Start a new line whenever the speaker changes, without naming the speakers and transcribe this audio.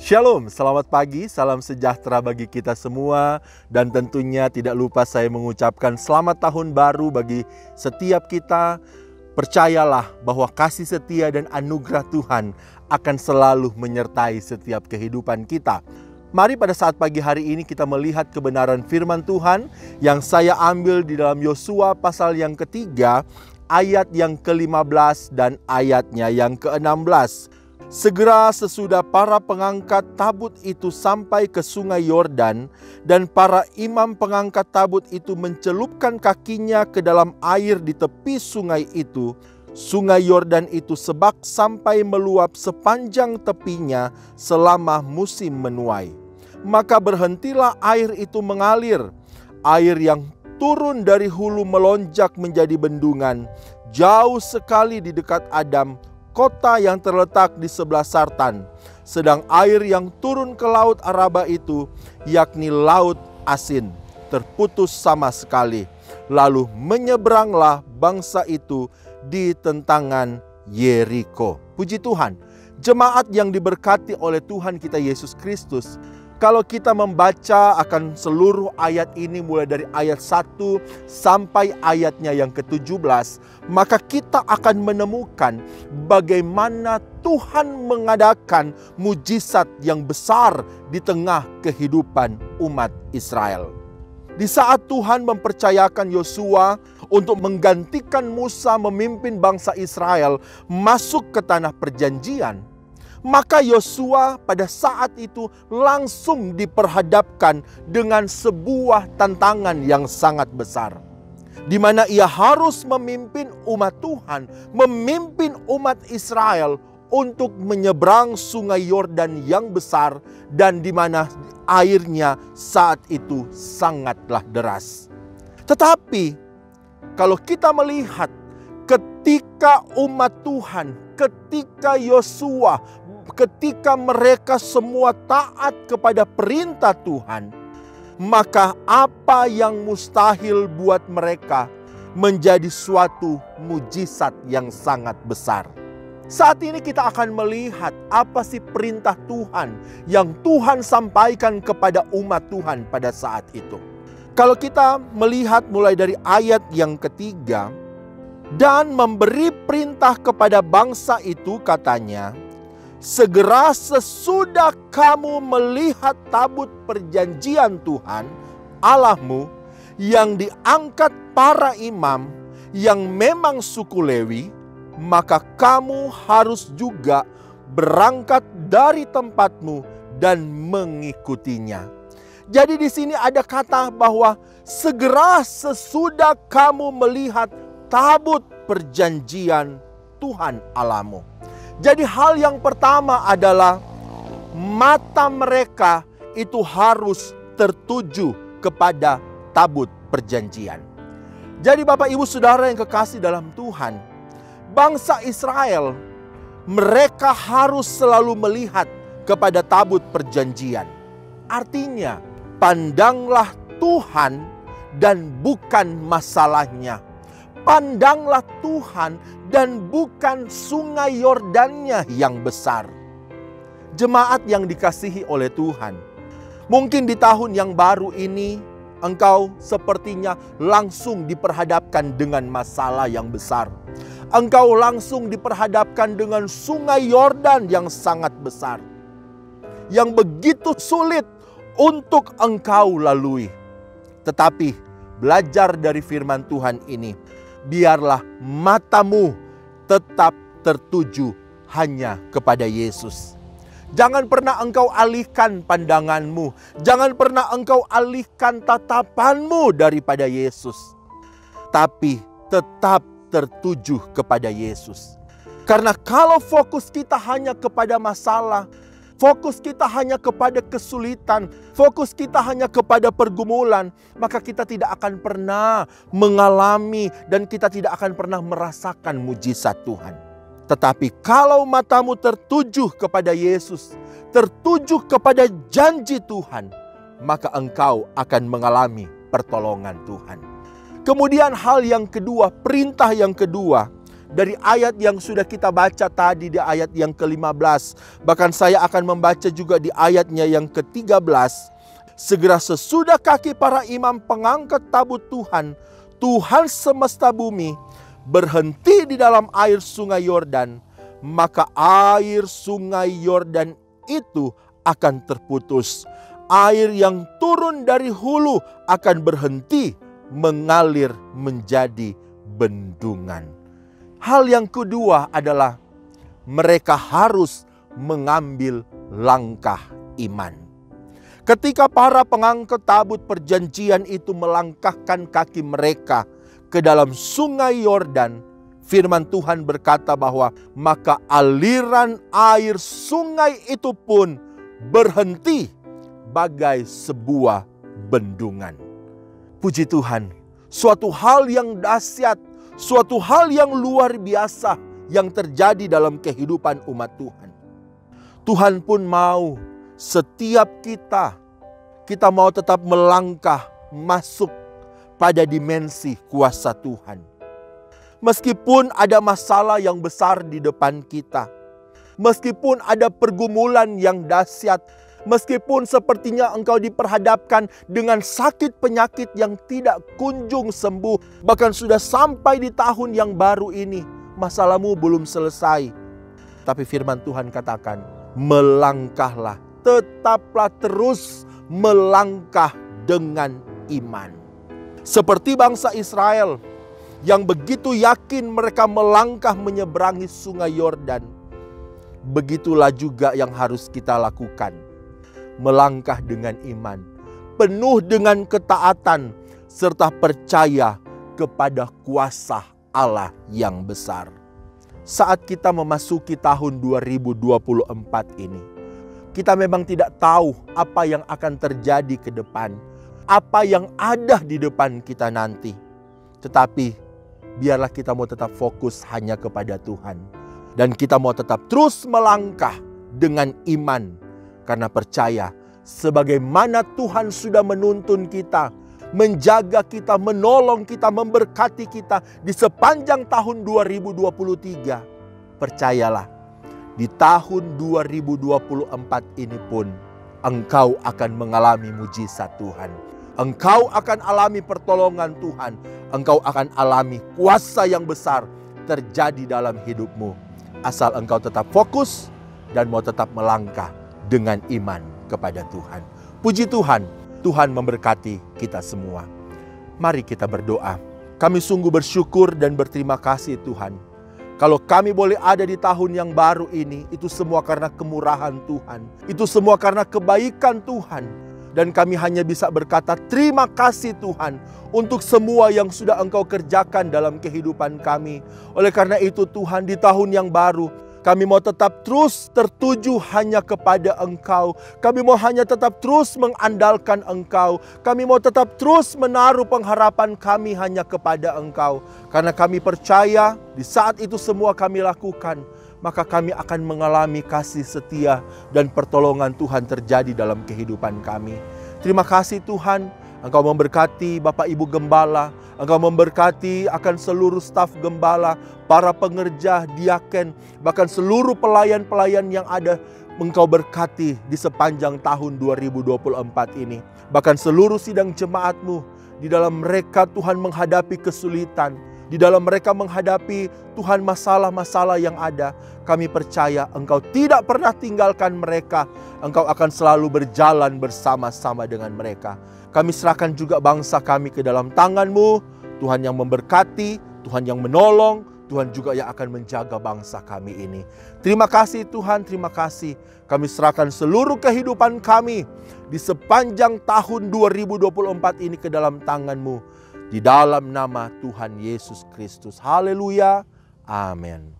Shalom, selamat pagi, salam sejahtera bagi kita semua. Dan tentunya tidak lupa saya mengucapkan selamat tahun baru bagi setiap kita. Percayalah bahwa kasih setia dan anugerah Tuhan akan selalu menyertai setiap kehidupan kita. Mari pada saat pagi hari ini kita melihat kebenaran firman Tuhan yang saya ambil di dalam Yosua pasal yang ketiga, ayat yang ke-15 dan ayatnya yang ke-16. Segera sesudah para pengangkat tabut itu sampai ke sungai Yordan, dan para imam pengangkat tabut itu mencelupkan kakinya ke dalam air di tepi sungai itu, sungai Yordan itu sebak sampai meluap sepanjang tepinya selama musim menuai. Maka berhentilah air itu mengalir. Air yang turun dari hulu melonjak menjadi bendungan, jauh sekali di dekat Adam, kota yang terletak di sebelah Sartan. Sedang air yang turun ke laut Araba itu, yakni laut asin, terputus sama sekali. Lalu menyeberanglah bangsa itu di tentangan Yeriko. Puji Tuhan, jemaat yang diberkati oleh Tuhan kita Yesus Kristus. Kalau kita membaca akan seluruh ayat ini mulai dari ayat 1 sampai ayatnya yang ke-17, maka kita akan menemukan bagaimana Tuhan mengadakan mujizat yang besar di tengah kehidupan umat Israel. Di saat Tuhan mempercayakan Yosua untuk menggantikan Musa memimpin bangsa Israel masuk ke tanah perjanjian, maka Yosua pada saat itu langsung diperhadapkan dengan sebuah tantangan yang sangat besar, di mana ia harus memimpin umat Tuhan, memimpin umat Israel untuk menyeberang sungai Yordan yang besar, dan di mana airnya saat itu sangatlah deras. Tetapi kalau kita melihat ketika umat Tuhan, ketika Yosua, ketika mereka semua taat kepada perintah Tuhan, maka apa yang mustahil buat mereka menjadi suatu mujizat yang sangat besar. Saat ini kita akan melihat apa sih perintah Tuhan yang Tuhan sampaikan kepada umat Tuhan pada saat itu. Kalau kita melihat mulai dari ayat yang ketiga, dan memberi perintah kepada bangsa itu, katanya, segera sesudah kamu melihat tabut perjanjian Tuhan Allahmu yang diangkat para imam yang memang suku Lewi, maka kamu harus juga berangkat dari tempatmu dan mengikutinya. Jadi di sini ada kata bahwa segera sesudah kamu melihat tabut perjanjian Tuhan Allahmu. Jadi hal yang pertama adalah mata mereka itu harus tertuju kepada tabut perjanjian. Jadi Bapak Ibu Saudara yang kekasih dalam Tuhan, bangsa Israel mereka harus selalu melihat kepada tabut perjanjian. Artinya, pandanglah Tuhan dan bukan masalahnya. Pandanglah Tuhan dan bukan sungai Yordannya yang besar. Jemaat yang dikasihi oleh Tuhan, mungkin di tahun yang baru ini engkau sepertinya langsung diperhadapkan dengan masalah yang besar. Engkau langsung diperhadapkan dengan sungai Yordan yang sangat besar, yang begitu sulit untuk engkau lalui. Tetapi belajar dari firman Tuhan ini, biarlah matamu tetap tertuju hanya kepada Yesus. Jangan pernah engkau alihkan pandanganmu. Jangan pernah engkau alihkan tatapanmu daripada Yesus. Tapi tetap tertuju kepada Yesus. Karena kalau fokus kita hanya kepada masalah, fokus kita hanya kepada kesulitan, fokus kita hanya kepada pergumulan, maka kita tidak akan pernah mengalami dan kita tidak akan pernah merasakan mujizat Tuhan. Tetapi kalau matamu tertuju kepada Yesus, tertuju kepada janji Tuhan, maka engkau akan mengalami pertolongan Tuhan. Kemudian hal yang kedua, perintah yang kedua, dari ayat yang sudah kita baca tadi di ayat yang ke-15. Bahkan saya akan membaca juga di ayatnya yang ke-13. Segera sesudah kaki para imam pengangkat tabut Tuhan, Tuhan semesta bumi, berhenti di dalam air sungai Yordan, maka air sungai Yordan itu akan terputus. Air yang turun dari hulu akan berhenti mengalir menjadi bendungan. Hal yang kedua adalah mereka harus mengambil langkah iman. Ketika para pengangkat tabut perjanjian itu melangkahkan kaki mereka ke dalam sungai Yordan, firman Tuhan berkata bahwa maka aliran air sungai itu pun berhenti bagai sebuah bendungan. Puji Tuhan, suatu hal yang dahsyat, suatu hal yang luar biasa yang terjadi dalam kehidupan umat Tuhan. Tuhan pun mau setiap kita mau tetap melangkah masuk pada dimensi kuasa Tuhan. Meskipun ada masalah yang besar di depan kita, meskipun ada pergumulan yang dahsyat, meskipun sepertinya engkau diperhadapkan dengan sakit penyakit yang tidak kunjung sembuh, bahkan sudah sampai di tahun yang baru ini, masalahmu belum selesai. Tapi firman Tuhan katakan, melangkahlah, tetaplah terus melangkah dengan iman. Seperti bangsa Israel yang begitu yakin mereka melangkah menyeberangi sungai Yordan, begitulah juga yang harus kita lakukan. Melangkah dengan iman, penuh dengan ketaatan, serta percaya kepada kuasa Allah yang besar. Saat kita memasuki tahun 2024 ini, kita memang tidak tahu apa yang akan terjadi ke depan, apa yang ada di depan kita nanti. Tetapi biarlah kita mau tetap fokus hanya kepada Tuhan. Dan kita mau tetap terus melangkah dengan iman. Karena percaya, sebagaimana Tuhan sudah menuntun kita, menjaga kita, menolong kita, memberkati kita di sepanjang tahun 2023. Percayalah, di tahun 2024 ini pun, engkau akan mengalami mujizat Tuhan. Engkau akan alami pertolongan Tuhan. Engkau akan alami kuasa yang besar terjadi dalam hidupmu. Asal engkau tetap fokus dan mau tetap melangkah dengan iman kepada Tuhan. Puji Tuhan, Tuhan memberkati kita semua. Mari kita berdoa. Kami sungguh bersyukur dan berterima kasih Tuhan. Kalau kami boleh ada di tahun yang baru ini, itu semua karena kemurahan Tuhan. Itu semua karena kebaikan Tuhan. Dan kami hanya bisa berkata terima kasih Tuhan untuk semua yang sudah Engkau kerjakan dalam kehidupan kami. Oleh karena itu Tuhan, di tahun yang baru, kami mau tetap terus tertuju hanya kepada Engkau. Kami mau hanya tetap terus mengandalkan Engkau. Kami mau tetap terus menaruh pengharapan kami hanya kepada Engkau. Karena kami percaya di saat itu semua kami lakukan, maka kami akan mengalami kasih setia dan pertolongan Tuhan terjadi dalam kehidupan kami. Terima kasih Tuhan, Engkau memberkati Bapak Ibu Gembala, Engkau memberkati akan seluruh staf Gembala, para pengerja, diaken, bahkan seluruh pelayan-pelayan yang ada. Engkau berkati di sepanjang tahun 2024 ini. Bahkan seluruh sidang jemaat-Mu, di dalam mereka Tuhan menghadapi kesulitan, di dalam mereka menghadapi Tuhan masalah-masalah yang ada. Kami percaya Engkau tidak pernah tinggalkan mereka. Engkau akan selalu berjalan bersama-sama dengan mereka. Kami serahkan juga bangsa kami ke dalam tangan-Mu. Tuhan yang memberkati, Tuhan yang menolong, Tuhan juga yang akan menjaga bangsa kami ini. Terima kasih Tuhan, terima kasih. Kami serahkan seluruh kehidupan kami di sepanjang tahun 2024 ini ke dalam tangan-Mu. Di dalam nama Tuhan Yesus Kristus. Haleluya. Amin.